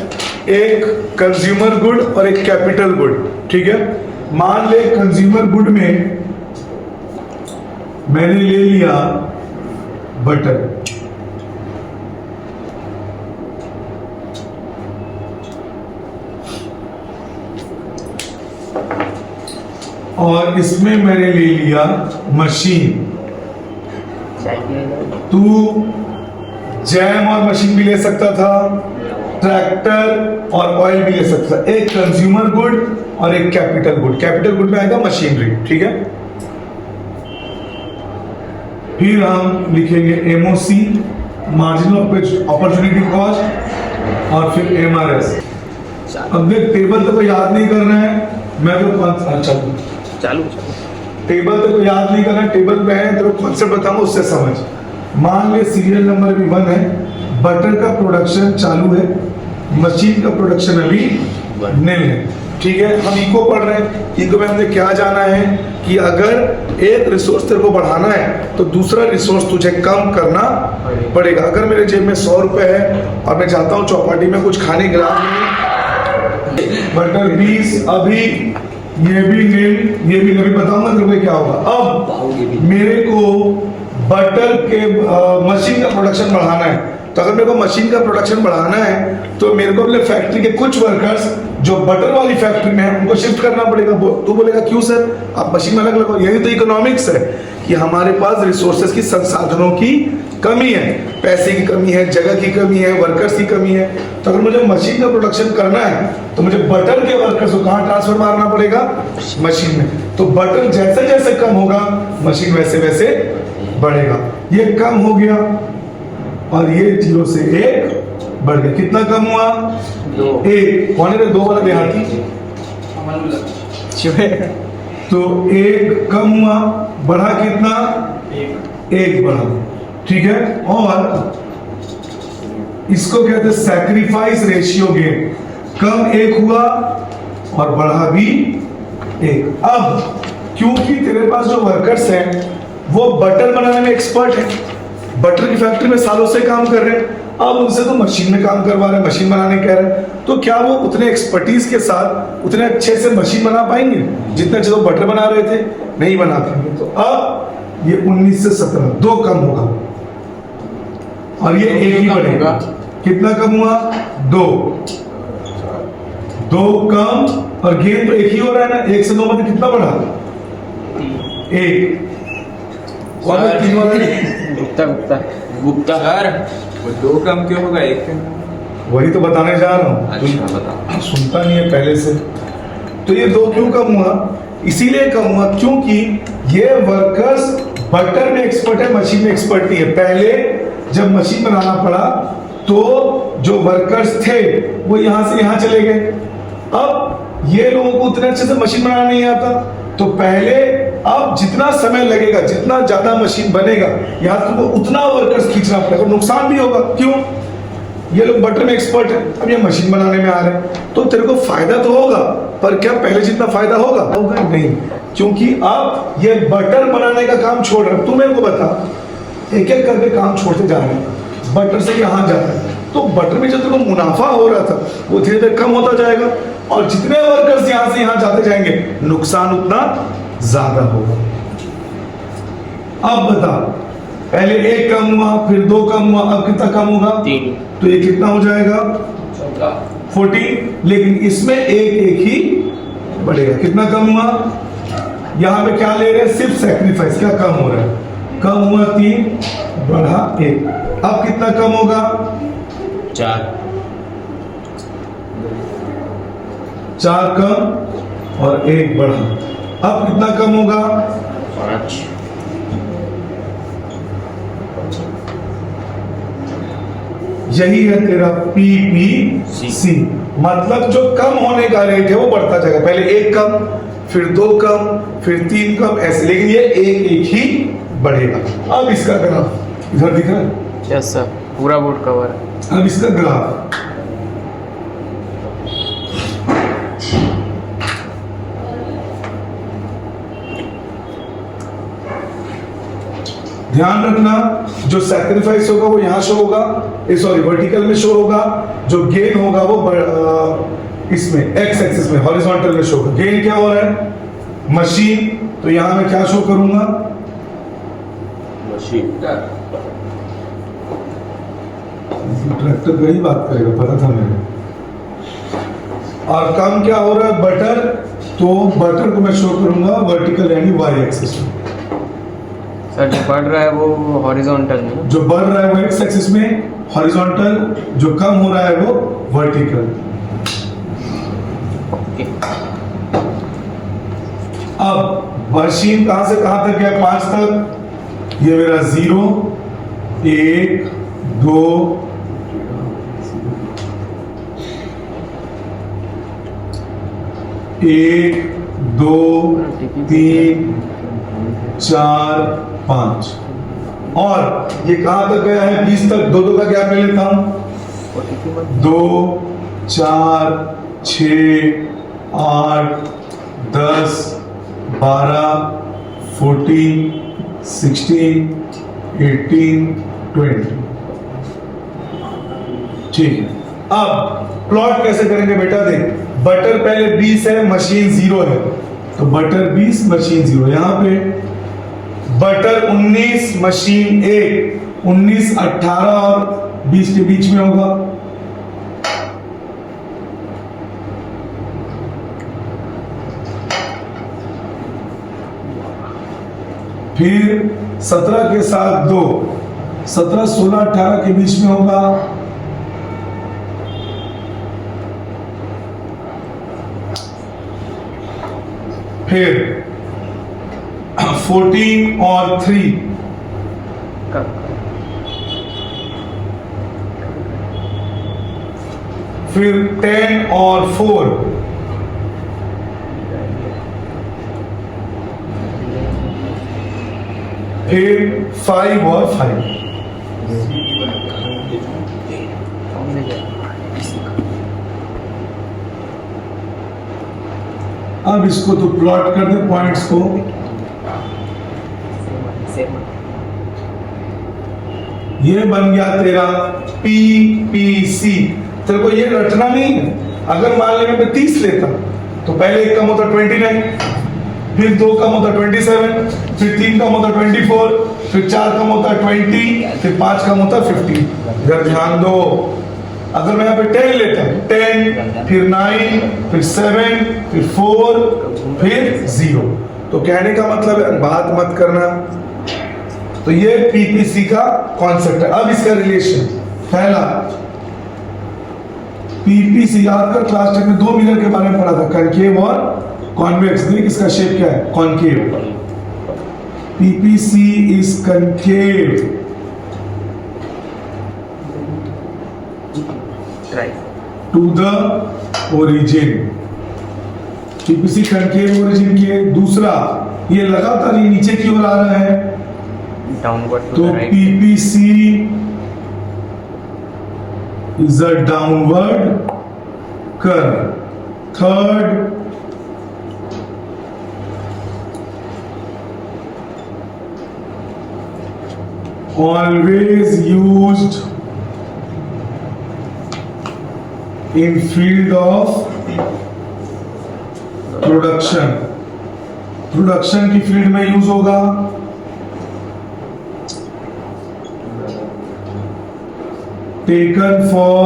एक कंज्यूमर गुड और एक कैपिटल गुड, ठीक है। मान ले कंज्यूमर गुड में मैंने ले लिया बटर, और इसमें मैंने ले लिया मशीन। तू जैम और मशीन भी ले सकता था, ट्रैक्टर और ऑयल भी ले सकता था। एक कंज्यूमर गुड और एक कैपिटल गुड। कैपिटल गुड में आएगा मशीनरी, ठीक है। फिर हम लिखेंगे एमओसी, मार्जिनल अपॉर्चुनिटी कॉस्ट, और फिर एमआरएस। अब देख, टेबल तो कोई याद नहीं करना है, मैं तो चालू टेबल तो कोई याद नहीं करना है, टेबल पे है तो कॉन्सेप्ट बताऊंगा उससे समझ। मान ले सीरियल नंबर भी 1 है, बटर का प्रोडक्शन चालू है, मशीन का प्रोडक्शन अभी नहीं है, ठीक है। हम इको पढ़ रहे हैं, इको में हमने क्या जाना है कि अगर एक रिसोर्स तेरे को बढ़ाना है तो दूसरा रिसोर्स तुझे कम करना पड़ेगा। अगर मेरे जेब में 100 रुपए है और मैं चाहता हूँ चौपाटी में कुछ खाने के लिए बटर 20, अभी ये भी नहीं, ये भी कभी बताऊंगा तेरे को क्या होगा। अब मेरे को बटर के मशीन का प्रोडक्शन बढ़ाना है, तो अगर मेरे को मशीन का प्रोडक्शन बढ़ाना है तो मेरे को अपने फैक्ट्री के कुछ वर्कर्स जो बटर वाली फैक्ट्री में है उनको शिफ्ट करना पड़ेगा। तू बोलेगा क्यों सर, आप मशीन में अलग लगाओ। यही तो इकोनॉमिक्स है कि हमारे पास रिसोर्सेज की, संसाधनों की कमी है, पैसे की कमी है, जगह की कमी है, वर्कर्स की कमी है। तो अगर मुझे मशीन का प्रोडक्शन करना है तो मुझे बटर के वर्कर्स को कहाँ ट्रांसफर मारना पड़ेगा, मशीन में। तो बटर जैसे जैसे कम होगा मशीन वैसे वैसे बढ़ेगा। ये कम हो गया और ये 0 से 1 बढ़ गया। कितना कम हुआ, 1। कौन है 2 वाला देहाती, तो एक कम हुआ, बढ़ा कितना? एक बढ़ा, ठीक है। और इसको कहते हैं सैक्रिफाइस रेशियो गेन। कम एक हुआ और बढ़ा भी एक। अब क्योंकि तेरे पास जो वर्कर्स हैं वो बटर बनाने में एक्सपर्ट है, बटर की फैक्ट्री में सालों से काम कर रहे हैं, अब उनसे तो मशीन में काम करवा रहे हैं, मशीन बनाने कह रहे हैं, तो क्या वो उतने एक्सपर्टीज के साथ उतने अच्छे से मशीन बना पाएंगे जितने अच्छे वो बटर बना रहे थे? नहीं बना पाएंगे। तो अब ये 19 से 17 दो कम होगा और ये एक ही बढ़ेगा। कितना कम हुआ? दो कम, और गेन तो एक ही हो रहा है ना, एक से दो मतलब कितना बढ़ा? एक। कौन है तीन वाला? गुप्ता सर, वो दो कम क्यों होगा एक? वही तो बताने जा रहा हूँ। अच्छा बता। सुनता नहीं है पहले से। तो ये दो क्यों कम हुआ? इसीलिए कम हुआ क्योंकि ये वर्कर्स बटर में एक्सपर्ट है, मशीन में एक्सपर्ट नहीं है। पहले जब मशीन बनाना पड़ा तो जो वर्कर्स थे वो यहां से यहां चले गए। अब ये लोगों को उतने अच्छे से मशीन बनाना नहीं आता, तो पहले अब जितना समय लगेगा, जितना ज्यादा मशीन बनेगा, यहाँ तुमको उतना वर्कर्स खींचना पड़ेगा, नुकसान भी होगा। क्यों? ये लोग बटर में एक्सपर्ट है, अब ये मशीन बनाने में आ रहे हैं, तो तेरे को फायदा तो होगा, पर क्या पहले जितना फायदा होगा नहीं, क्योंकि अब ये बटर बनाने का काम छोड़ रहे हैं। तू मेरे को बता, एक एक करके काम छोड़ते जा रहे हैं, बटर से यहाँ जा रहे हैं, तो बटर में जो तेरे को मुनाफा हो रहा था वो धीरे धीरे कम होता जाएगा, और जितने वर्कर्स यहाँ से यहाँ जाते जाएंगे नुकसान उतना ज्यादा होगा। अब बता, पहले एक कम हुआ, फिर दो कम हुआ, अब कितना कम होगा? 3। तो ये कितना हो जाएगा? 14। लेकिन इसमें एक ही बढ़ेगा। कितना कम हुआ? यहाँ पे क्या ले रहे हैं? सिर्फ सैक्रिफाइस। क्या कम हो रहा है? कम हुआ 3, बढ़ा 1। अब कितना कम होगा? 4 कम और 1 बढ़ा। अब कितना कम होगा? 5। यही है तेरा PPC। मतलब जो कम होने का रेट है वो बढ़ता जाएगा, पहले एक कम, फिर 2 कम, फिर 3 कम, ऐसे, लेकिन ये एक ही बढ़ेगा। अब इसका ग्राफ इधर दिख रहा है? यस सर, पूरा बोर्ड कवर है। अब इसका ग्राफ ध्यान रखना, जो सैक्रिफाइस होगा वो यहां शो होगा, सॉरी वर्टिकल में शो होगा, जो गेन होगा वो इसमें एक्स एक्सिस में हॉरिजॉन्टल में शो होगा। गेन क्या हो रहा है? मशीन, तो यहां मैं क्या शो करूंगा? मशीन। ट्रैक्टर का ही बात करेगा, पता था मेरे। और कम क्या हो रहा है? बटर, तो बटर को मैं शो करूंगा वर्टिकल यानी वाई एक्सिस में। सर जो बढ़ रहा है वो हॉरिजॉन्टल में, जो बढ़ रहा है वो एक्स एक्सिस में हॉरिजॉन्टल, जो कम हो रहा है वो वर्टिकल। ओके। अब मशीन कहां से कहां तक है? 5 तक। ये मेरा 0, 1, 2, 1, 2, 3, 4, 5, और ये कहां तक गया है? 20 तक। 2 का गैप ले लेता हूं। 2, 4, 6, 8, 10, 12, 14, 16, 18, 20। ठीक है। अब प्लॉट कैसे करेंगे बेटा? देख, बटर पहले 20 है, मशीन 0 है, तो बटर 20, मशीन 0। यहां पे बटर 19, मशीन 1, 19, 18 और 20 के बीच में होगा। फिर 17 के साथ 2, 17, 16, 18 के बीच में होगा। फिर 14 और 3, फिर 10 और 4, फिर 5 और 5। अब इसको तो प्लॉट कर दे पॉइंट्स को। ये बन गया तेरा PPC। तेरे को ये रटना नहीं है। अगर मान ले मैं 30 लेता तो पहले एक कम होता 29, फिर 2 कम होता 27, फिर 3 कम होता 24, फिर 4 कम होता 20, फिर 5 कम होता 50। इधर ध्यान दो। अगर मैं यहाँ पे 10 लेता 10, फिर 9, फिर 7, फिर 4, फिर 0। तो कहने का मतलब है बात मत करना। तो ये PPC का कॉन्सेप्ट है। अब इसका रिलेशन पहला PPC याद कर, क्लास 10 में 2 मिरर के बारे में पढ़ा था, कनकेव और कॉन्वेक्स। देख इसका शेप क्या है, concave. PPC is concave to the origin. PPC concave origin की है। दूसरा ये लगातार ये नीचे की ओर आ रहा है डाउनवर्ड तो PPC is a downward curve. Third, always used in field of production. Production की फील्ड में यूज होगा। Taken for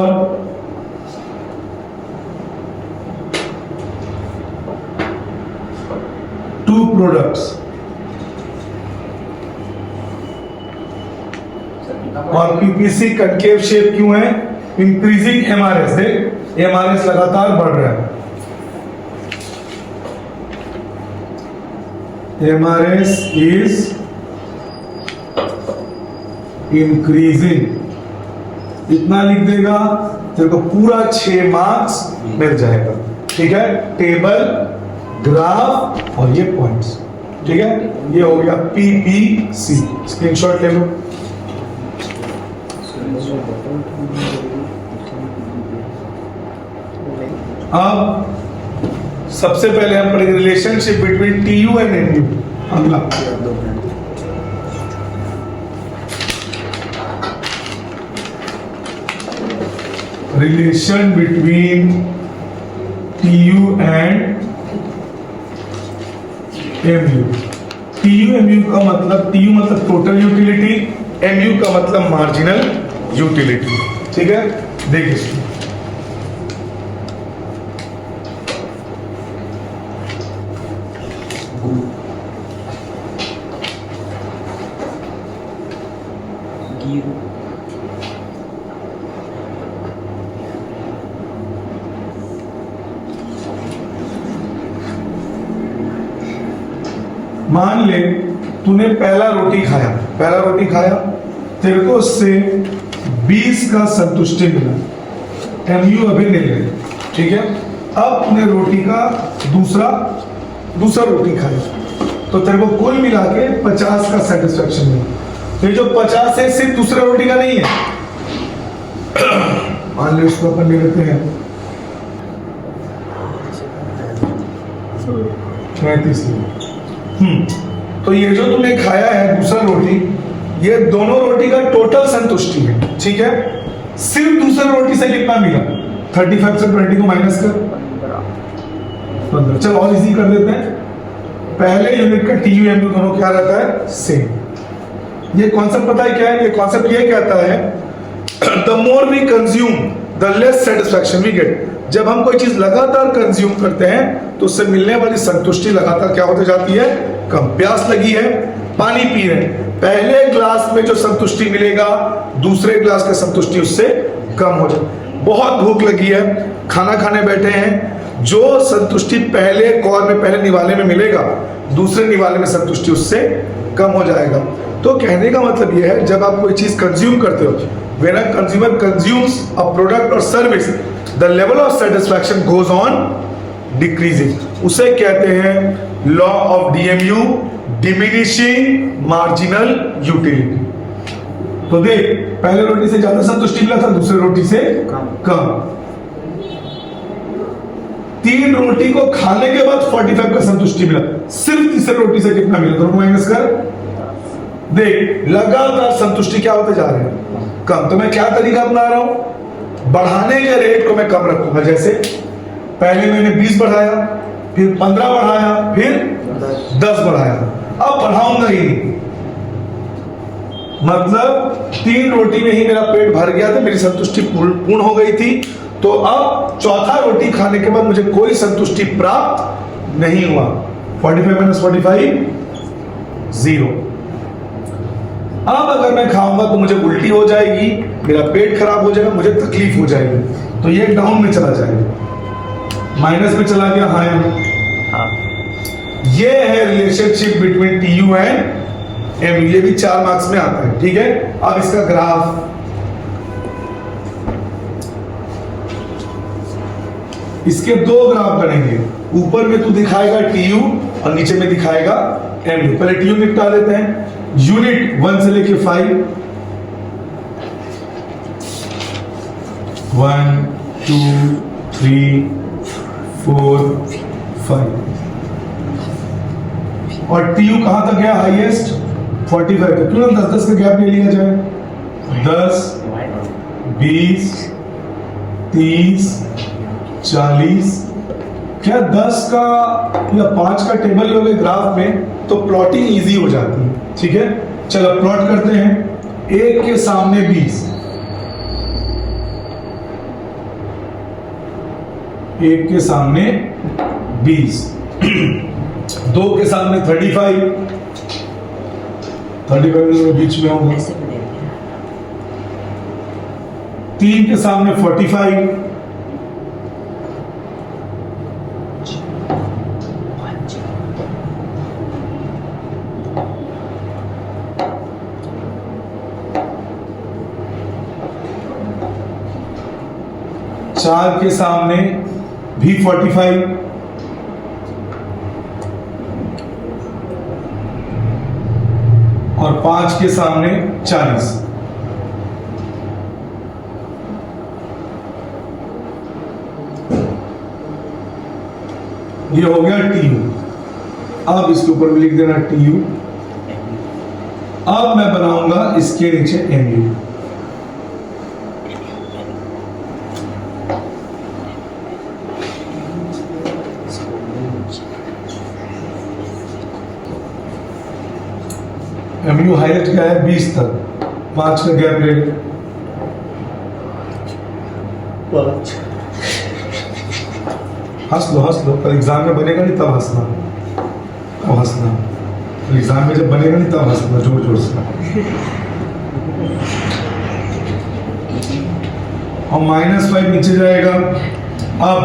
two products। और PPC कनकेव शेप क्यों है? Increasing MRS। देख MRS लगातार बढ़ रहा है। MRS is increasing। इतना लिख देगा तेरे को पूरा 6 मार्क्स मिल जाएगा। ठीक है, टेबल, ग्राफ और ये पॉइंट्स। ठीक है, ये हो गया PPC। स्क्रीनशॉट ले लो। अब सबसे पहले हम पढ़ेंगे relationship between TU and NU। अगला relation between TU and MU। TU का मतलब, TU मतलब टोटल यूटिलिटी, MU का मतलब मार्जिनल यूटिलिटी। ठीक है, देखिए मान ले तूने पहला रोटी खाया, तेरे को उससे 20 का संतुष्टि मिला। MU अभी नहीं ले। ठीक है, अब तूने रोटी का दूसरा रोटी खाया तो तेरे को कुल मिला के 50 का सेटिस्फेक्शन मिला। तो जो 50 है सिर्फ दूसरा रोटी का नहीं है। मान ले इसको अपन ले लेते हैं 35। तो ये जो तुमने खाया है दूसरा रोटी, ये दोनों रोटी का टोटल संतुष्टि है। ठीक है, सिर्फ दूसरा रोटी से कितना मिला? 35 से 20 को माइनस कर 15। चलो और इजी कर देते हैं। पहले यूनिट का TU MU दोनों क्या रहता है? सेम। ये कॉन्सेप्ट पता है क्या है? ये कॉन्सेप्ट ये कहता है the more we consume the less satisfaction we get. जब हम कोई चीज लगातार कंज्यूम करते हैं तो उससे मिलने वाली संतुष्टि लगातार क्या होती जाती है? कम। प्यास लगी है, पानी पी रहे हैं, पहले ग्लास में जो संतुष्टि मिलेगा दूसरे ग्लास की संतुष्टि उससे कम हो जाए। बहुत भूख लगी है, खाना खाने बैठे हैं, जो संतुष्टि पहले कौर में पहले निवाले में मिलेगा दूसरे निवाले में संतुष्टि उससे कम हो जाएगा। तो कहने का मतलब यह है जब आप कोई चीज कंज्यूम करते हो, when a consumer consumes a product और service the level of satisfaction goes on decreasing. उसे कहते हैं law of DMU, diminishing marginal utility. तो देख, पहले रोटी से ज्यादा संतुष्टि मिला था, दूसरे रोटी से कम। 3 रोटी को खाने के बाद 45 का संतुष्टि मिला, सिर्फ तीसरे रोटी से कितना मिला, दोनों माइनस कर। देख, लगातार संतुष्टि क्या होते जा रहे हैं, कम। तो मैं क्या तरीका अपना रहा हूं, बढ़ाने के रेट को मैं कम रखूंगा। जैसे पहले मैंने 20 बढ़ाया, फिर 15 बढ़ाया, फिर 10 बढ़ाया, अब बढ़ाऊंगा ही नहीं। मतलब 3 रोटी में ही मेरा पेट भर गया था, मेरी संतुष्टि पूर्ण हो गई थी। तो अब चौथा रोटी खाने के बाद मुझे कोई संतुष्टि प्राप्त नहीं हुआ। 45 माइनस 45 0। अब अगर मैं खाऊंगा तो मुझे उल्टी हो जाएगी, मेरा पेट खराब हो जाएगा, मुझे तकलीफ हो जाएगी। तो ये डाउन में चला जाएगा, माइनस में चला गया। हाँ, ये है relationship between TU and MU. ये भी 4 मार्क्स में आता है, ठीक है। अब इसका ग्राफ, इसके 2 ग्राफ बनेंगे। ऊपर में तू दिखाएगा टीयू और नीचे में दिखाएगा एमयू। पहले टीयू निपटा देते हैं। यूनिट 1 से लेके 5, 1 2 3 4 5, और टीयू कहां तक गया, हाईएस्ट 45 तक। क्यों ना 10-10 का गैप ले लिया जाए, 10 20 30 40। क्या 10 का या 5 का टेबल लोगे ग्राफ में तो प्लॉटिंग इजी हो जाती है, ठीक है। चलो प्लॉट करते हैं। 1 के सामने 20, 1 के सामने 20, 2 के सामने 35 बीच में होगा, 3 के सामने 45, 4 के सामने भी 45, और 5 के सामने 40। ये हो गया टीयू। अब इसके ऊपर भी लिख देना टीयू। अब मैं बनाऊंगा इसके नीचे एमयू। एमयू हाईएस्ट क्या है, 20 तक, 5 का गैप ले। 5। हंस लो, कल एग्जाम में बनेगा नहीं तब हंसना, तब हंसना। एग्जाम में जब बनेगा नहीं तब हंसना जोर जोर से। और -5 नीचे जाएगा। अब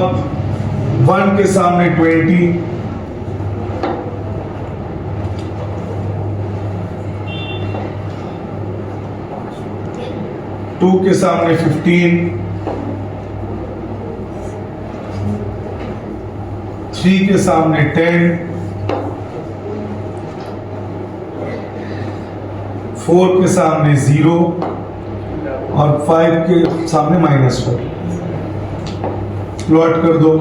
1 के सामने 20, 2 के सामने 15, 3 के सामने 10, 4 के सामने 0, और 5 के सामने -4। प्लॉट कर दो।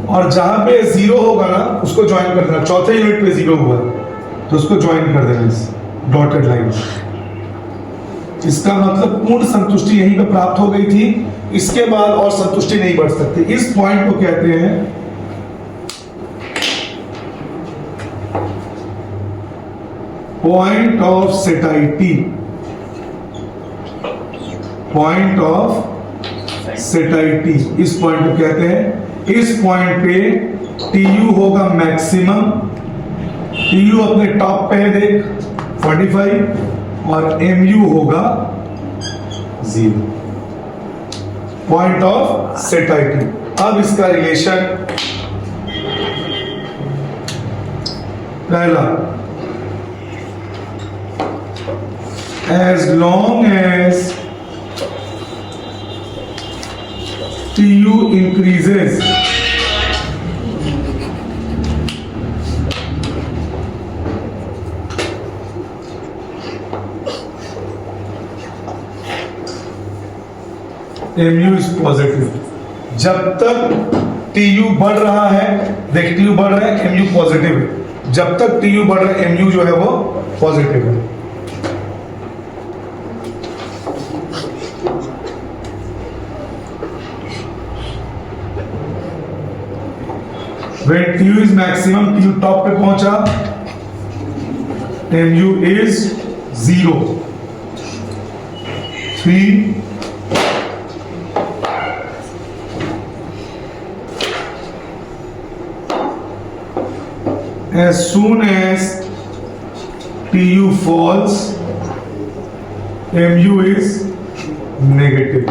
और जहां पे 0 होगा ना उसको ज्वाइन कर देना। चौथे यूनिट पे 0 हुआ तो उसको ज्वाइन कर देना इस डॉटेड लाइन। इसका मतलब पूर्ण संतुष्टि यहीं पे प्राप्त हो गई थी, इसके बाद और संतुष्टि नहीं बढ़ सकती। इस पॉइंट को कहते हैं पॉइंट ऑफ सेटाइटी। पॉइंट ऑफ सेटाइटी, इस पॉइंट को कहते हैं। इस पॉइंट पे टीयू होगा मैक्सिमम। टीयू अपने टॉप पे है देख 45, और एमयू होगा 0। Point of सेटाइटी। अब इसका रिलेशन, पहला, as long as TU increases mu is positive. जब तक tu बढ़ रहा है, देख tu बढ़ रहा है, mu पॉजिटिव है। जब तक tu बढ़ रहा है, mu जो है वो पॉजिटिव है। When tu is maximum, tu top पे पहुंचा, mu is 0, 3, as soon as tu falls, mu is negative।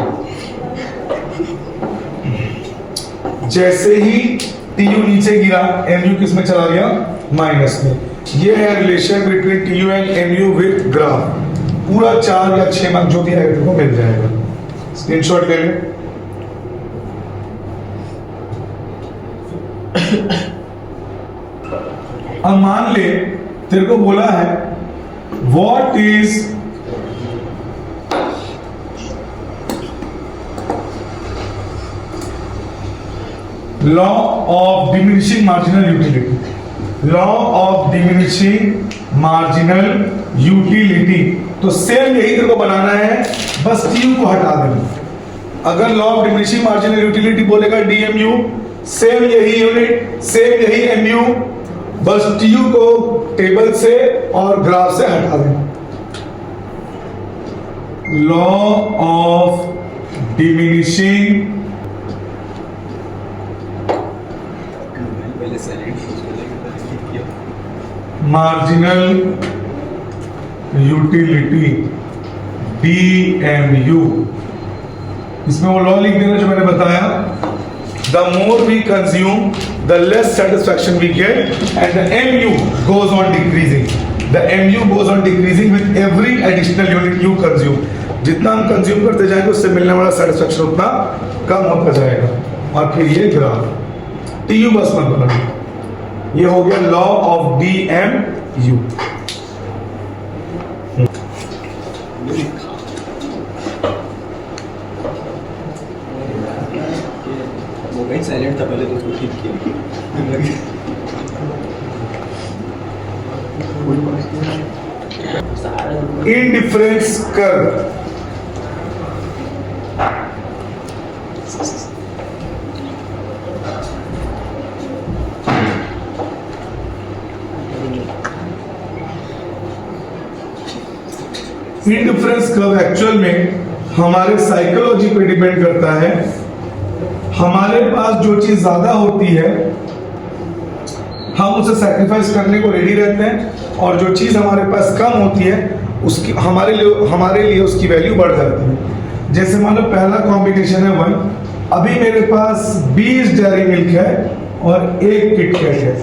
जैसे ही tu नीचे गिरा, mu किस में चला गया? माइनस में। ये है relation between tu and mu with graph. पूरा 4 या 6 मार्क जो भी आएगा तुमको मिल जाएगा। स्क्रीनशॉट ले ले। अब मान ले तेरे को बोला है what is law of diminishing marginal utility. Law of diminishing marginal utility. तो सेम यही तेरे को बनाना है, बस टी को हटा देना। अगर law of diminishing marginal utility बोलेगा डीएमयू, सेम यही यूनिट, सेम यही एमयू, बस टीयू को टेबल से और ग्राफ से हटा दें। Law of diminishing marginal utility DMU, इसमें वो लॉ लिख देना जो मैंने बताया। The more we consume, the less satisfaction we get, and the mu goes on decreasing. The mu goes on decreasing with every additional unit you consume. जितना हम consume करते जाएंगे उससे मिलने वाला सेटिस्फैक्शन उतना कम होता जाएगा। और फिर ये ग्राफ टीयू बस मत बनाना। ये हो गया लॉ ऑफ डीएमयू। साइलेंट था पहले तो उसको ठीक किया। Indifference curve. Indifference curve actual में हमारे साइकोलॉजी पे डिपेंड करता है। हमारे पास जो चीज ज्यादा होती है हम उसे सैक्रिफाइस करने को रेडी रहते हैं, और जो चीज हमारे पास कम होती है उसकी हमारे लिए उसकी वैल्यू बढ़ जाती है। जैसे मान लो पहला कॉम्बिनेशन है 1, अभी मेरे पास 20 डेयरी मिल्क है और 1 किटकैट है,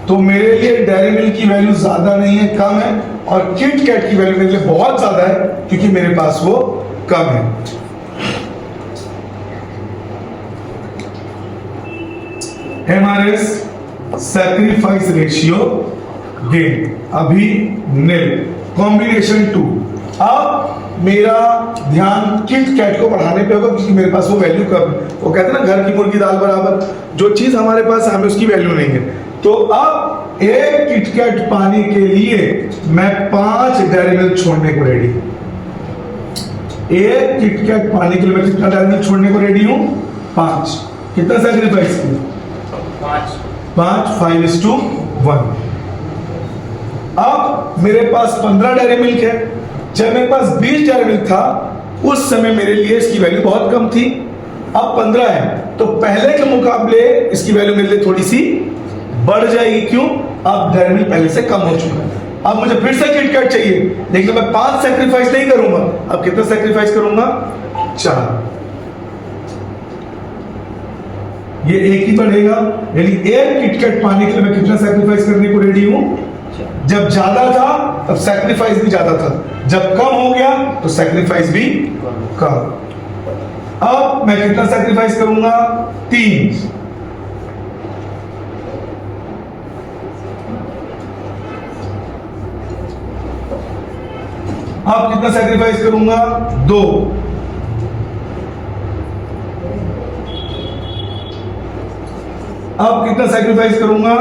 तो मेरे लिए डेयरी मिल्क की वैल्यू ज्यादा नहीं है, कम है, और किटकैट की वैल्यू मेरे लिए बहुत ज्यादा है क्योंकि मेरे पास वो कम है। MRS सैक्रिफाइस रेशियो गेन अभी नील। कॉम्बिनेशन 2, अब मेरा ध्यान किटकैट को बढ़ाने पे होगा क्योंकि मेरे पास वो वैल्यू कम है। वो कहते हैं ना घर की मुर्गी दाल बराबर, जो चीज हमारे पास है हमें उसकी वैल्यू नहीं है। तो अब 1 किटकैट पाने के लिए मैं 5 डेयरी मिल्क छोड़ने को रेडी। 1 किटकैट पाने के लिए मैं कितना डेयरी मिल्क छोड़ने को रेडी हूं? 5। कितना सैक्रिफाइस किया? 5 5:1। अब मेरे पास 15 डेयरी मिल्क है। जब मेरे पास 20 डेयरी मिल्क था उस समय मेरे लिए इसकी वैल्यू बहुत कम थी। अब 15 है तो पहले के मुकाबले इसकी वैल्यू मेरे लिए थोड़ी सी बढ़ जाएगी। क्यों? अब डेयरी मिल्क पहले से कम हो चुका है। अब मुझे फिर से किटकैट चाहिए, लेकिन मैं 5 सैक्रिफाइस नहीं करूंगा। अब कितना सैक्रिफाइस करूंगा? 4। ये 1 ही बढ़ेगा, यानी 1 किटकैट पाने के लिए मैं कितना सैक्रिफाइस करने को रेडी हूं? जब ज्यादा था तब सैक्रिफाइस भी ज्यादा था, जब कम हो गया तो सैक्रिफाइस भी कम। अब मैं कितना सैक्रिफाइस करूंगा? 3। अब कितना सैक्रिफाइस करूंगा? 2। अब कितना सैक्रिफाइस करूंगा?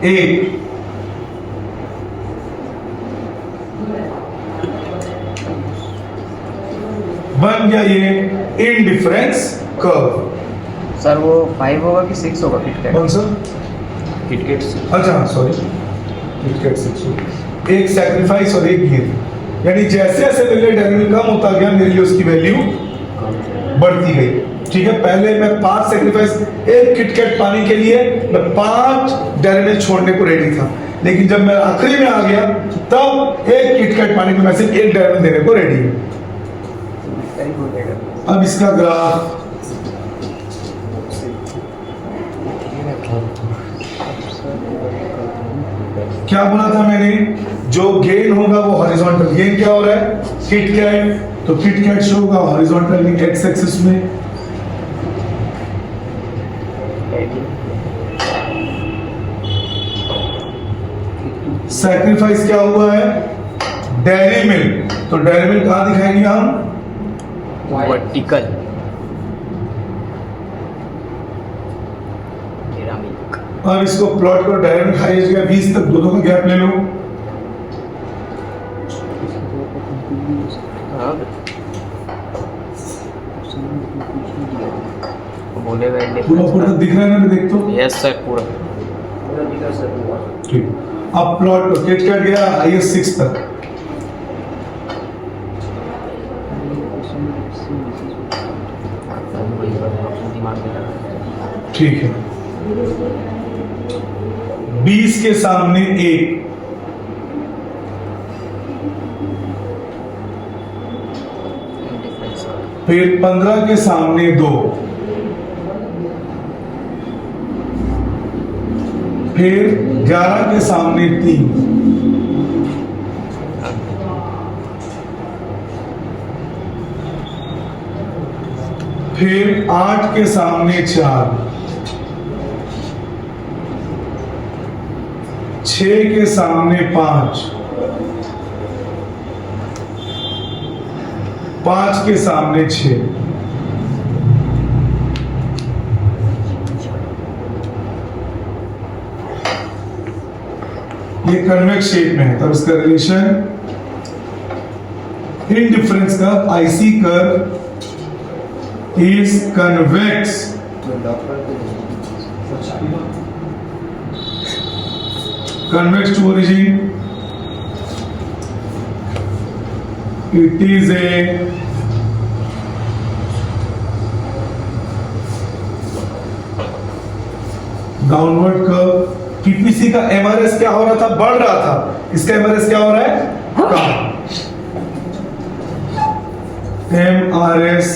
1। बन गया ये इनडिफरेंस कर्व। सर वो 5 होगा कि 6 होगा किटकैट? कौन सा? किटकैट अच्छा सॉरी, किटकैट 6। एक सैक्रिफाइस और एक गेन, यानी जैसे जैसे मेरे लिए डेरिवेटिव कम होता गया मेरे लिए उसकी वैल्यू बढ़ती गई। ठीक है, पहले मैं 5 सैक्रिफाइस एक किटकैट पाने के लिए मैं 5 डेरिवेटिव छोड़ने को रेडी था, लेकिन जब मैं आखिरी में आ गया तब एक किटकैट पाने को मैं सिर्फ एक डेरिवेटिव देने को रेडी हूं। अब इसका ग्राफ क्या बोला था मैंने? जो गेन होगा वो हॉरिजॉन्टल। गेन क्या हो रहा है? किटकैट, तो किटकैट शो होगा हॉरिजॉन्टल एक्स एक्सिस में। सैक्रिफाइस क्या हुआ है? डेयरी मिल्क, तो डेयरी मिल्क कहां दिखाएंगे हम? वर्टिकल। अब इसको प्लॉट करो, डेयरी मिल्क हाईएस्ट गया 20 तक, दोनों का गैप ले लो। पूरा पूरा दिख रहा है ना? देख तो। यस सर, पूरा ठीक। अब प्लॉट करो, किटकैट गया हाईएस्ट 6 तक। ठीक है, 20 के सामने 1, फिर 15 के सामने 2, फिर 11 के सामने 3, फिर 8 के सामने 4, 6 के सामने 5, 5 के सामने 6, ये कन्वेक्स शेप में है, तब इसका relation indifference curve IC curve is convex to origin. It is a downward curve. PPC का एमआरएस क्या हो रहा था? बढ़ रहा था। इसका एमआरएस क्या हो रहा है? कम। MRS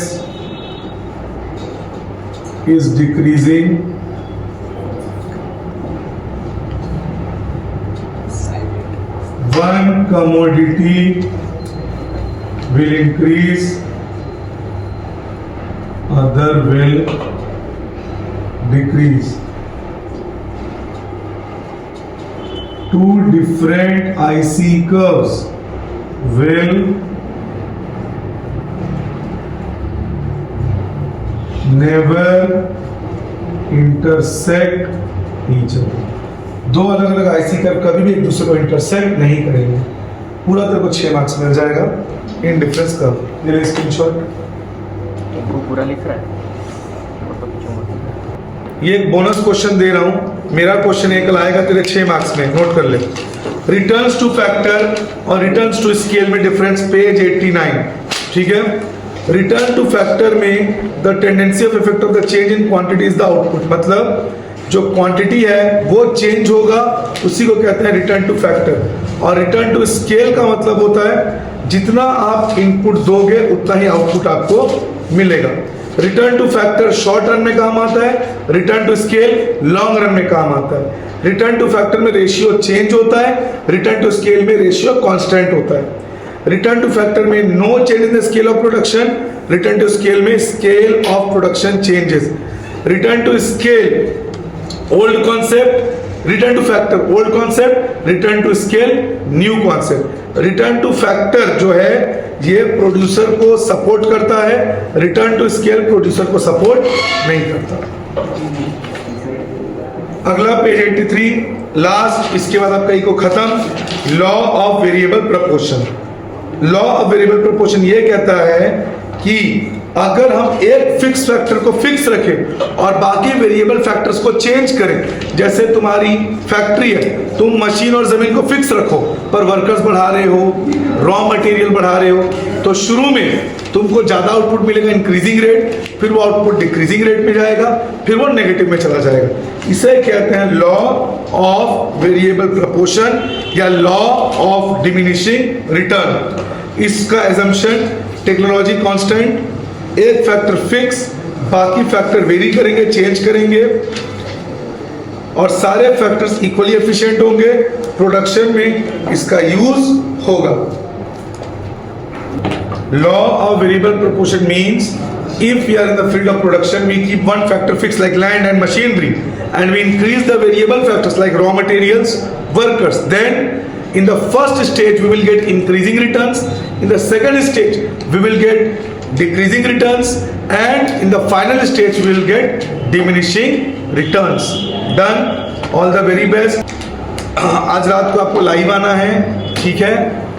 is decreasing, one commodity will increase, other will decrease. Two different IC curves will never intersect each other. दो अलग अलग आईसी कर्व कभी भी एक दूसरे को इंटरसेक्ट नहीं करेंगे। पूरा तेरे को 6 मार्क्स मिल जाएगा इन डिफरेंस कर्व। ये ले स्क्रीनशॉट। वो पूरा लिख रहा है। ये एक बोनस क्वेश्चन दे रहा हूं, मेरा क्वेश्चन एक लाएगा तेरे 6 मार्क्स में, नोट कर ले। रिटर्न्स टू फैक्टर और रिटर्न्स टू स्केल में डिफरेंस, पेज 89। ठीक है, रिटर्न टू फैक्टर में the tendency of effect of the change in quantity is the output, मतलब जो क्वांटिटी है वो चेंज होगा, उसी को कहते हैं रिटर्न टू फैक्टर। और रिटर्न टू स्केल का मतलब होता है जितना आप इनपुट दोगे उतना ही आउटपुट आपको मिलेगा। Return to factor short run में काम आता है, return to scale long run में काम आता है। रिटर्न टू फैक्टर में रेशियो चेंज होता है, रिटर्न टू स्केल में रेशियो कांस्टेंट होता है। रिटर्न टू फैक्टर में no change in the scale of production, return to scale में scale of production changes. Return to scale old concept, return to factor old concept, return to scale new concept. Return to factor जो है ये producer को support करता है, return to scale producer को support नहीं करता। अगला पेज 83 लास्ट, इसके बाद आपका इको खत्म। Law of variable proportion. Law of variable proportion ये कहता है कि अगर हम एक फिक्स फैक्टर को फिक्स रखें और बाकी वेरिएबल फैक्टर्स को चेंज करें, जैसे तुम्हारी फैक्ट्री है, तुम मशीन और जमीन को फिक्स रखो पर वर्कर्स बढ़ा रहे हो, रॉ मटेरियल बढ़ा रहे हो, तो शुरू में तुमको ज्यादा आउटपुट मिलेगा इंक्रीजिंग रेट, फिर वो आउटपुट डिक्रीजिंग रेट में जाएगा, फिर वो नेगेटिव में चला जाएगा। इसे कहते हैं लॉ ऑफ वेरिएबल प्रपोर्शन या लॉ ऑफ डिमिनिशिंग रिटर्न। इसका एजम्पशन टेक्नोलॉजी कांस्टेंट, एक फैक्टर फिक्स, बाकी फैक्टर वेरी करेंगे, चेंज करेंगे, और सारे फैक्टर्स इक्वली एफिशिएंट होंगे, प्रोडक्शन में इसका यूज होगा। Law of variable proportion means if we are in the field of production, we keep one factor fixed like land and machinery, and we increase the variable factors like raw materials, workers, then in the first stage we will get increasing returns, in the second stage we will get decreasing returns, and in the final stage we will get diminishing returns. Done. All the very best. आज रात को आपको live आना है, ठीक है,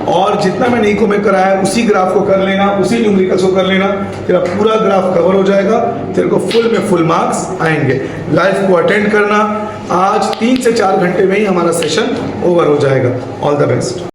और जितना मैंने इको में कराया उसी ग्राफ को कर लेना, उसी न्यूमेरिकल्स को कर लेना, तेरा पूरा ग्राफ कवर हो जाएगा, तेरे को फुल में फुल मार्क्स आएंगे। लाइव को अटेंड करना, आज 3 से 4 घंटे में ही हमारा सेशन ओवर हो जाएगा। All the best.